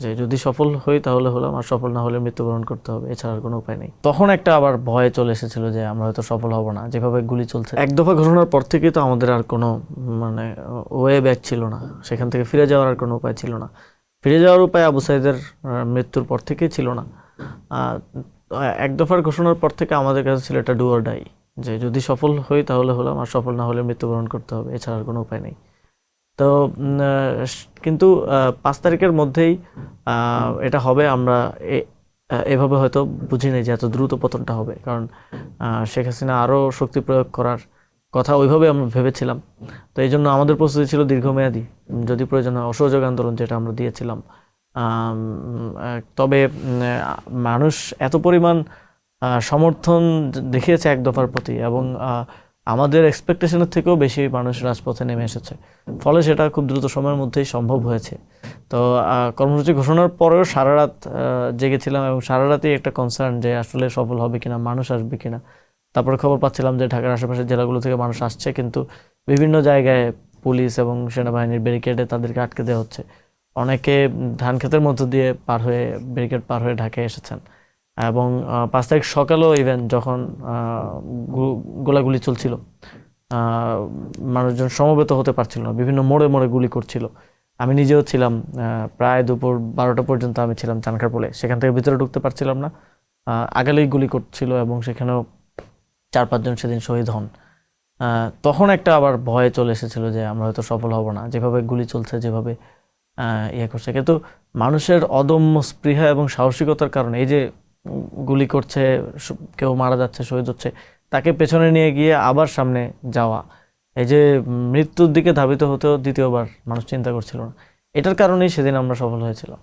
যে যদি সফল হই তাহলে হলাম, আর সফল না হলে মৃত্যুবরণ করতে হবে, এছাড়া আর কোনো উপায় নেই। তখন একটা আবার ভয় চলে এসেছিল যে আমরা হয়তো সফল হব না, যেভাবে গুলি চলছে। এক দফা ঘটনার পর থেকে তো আমাদের আর কোনো মানে ওয়ে ব্যাক ছিল না, সেখান থেকে ফিরে যাওয়ার আর কোনো উপায় ছিল না। ফিরে যাওয়ার উপায় আবু সাইদের মৃত্যুর পর থেকেই ছিল না। আহ, এক দফার ঘোষণার পর থেকে আমাদের কাছে ছিল এটা ডু অর ডাই, যে যদি সফল হই তাহলে হলাম, আর সফল না হলে মৃত্যুবরণ করতে হবে, এছাড়া আর কোনো উপায় নেই। তো কিন্তু 5 তারিখের মধ্যেই এটা হবে আমরা এভাবে হয়তো বুঝিনি যে এত দ্রুত পতনটা হবে, কারণ শেখ হাসিনা আরও শক্তি প্রয়োগ করার কথা ওইভাবে আমরা ভেবেছিলাম। তো এই জন্য আমাদের প্রস্তুতি ছিল দীর্ঘমেয়াদী, যদি প্রয়োজন হয় অসহযোগ আন্দোলন, যেটা আমরা দিয়েছিলাম। তবে মানুষ এত পরিমাণ সমর্থন দেখিয়েছে এক দফার প্রতি, এবং আমাদের এক্সপেকটেশনের থেকেও বেশি মানুষ রাজপথে নেমে এসেছে, ফলে সেটা খুব দ্রুত সময়ের মধ্যেই সম্ভব হয়েছে। তো কর্মসূচি ঘোষণার পরেও সারা রাত জেগেছিলাম, এবং সারা রাতেই একটা কনসার্ন যে আসলে সফল হবে কিনা, মানুষ আসবে কিনা। তারপরে খবর পাচ্ছিলাম যে ঢাকার আশেপাশের জেলাগুলো থেকে মানুষ আসছে, কিন্তু বিভিন্ন জায়গায় পুলিশ এবং সেনাবাহিনীর ব্যারিকেডে তাদেরকে আটকে দেওয়া হচ্ছে। অনেকে ধান ক্ষেতের মধ্য দিয়ে পার হয়ে, ব্যারিকেড পার হয়ে ঢাকায় এসেছেন। এবং 5 তারিখ সকালেও ইভেন যখন গোলাগুলি চলছিল, মানুষজন সমবেত হতে পারছিল না, বিভিন্ন মোড়ে মোড়ে গুলি করছিল। আমি নিজেও ছিলাম, প্রায় দুপুর 12টা পর্যন্ত আমি ছিলাম চানখারপুলে, সেখান থেকে ভিতরে ঢুকতে পারছিলাম না। আগালেই গুলি করছিল, এবং সেখানেও 4-5 জন সেদিন শহীদ হন। তখন একটা আবার ভয় চলে এসেছিল যে আমরা হয়তো সফল হব না, যেভাবে গুলি চলছে, যেভাবে ইয়ে করছে। কিন্তু মানুষের অদম্য স্পৃহা এবং সাহসিকতার কারণে এই যে গুলি করছে, কেউ মারা যাচ্ছে, শহীদ হচ্ছে, তাকে পেছনে নিয়ে গিয়ে আবার সামনে যাওয়া, এই যে মৃত্যুর দিকে ধাবিত হতেও দ্বিতীয়বার মানুষ চিন্তা করছিল না, এটার কারণেই সেদিন আমরা সফল হয়েছিলাম।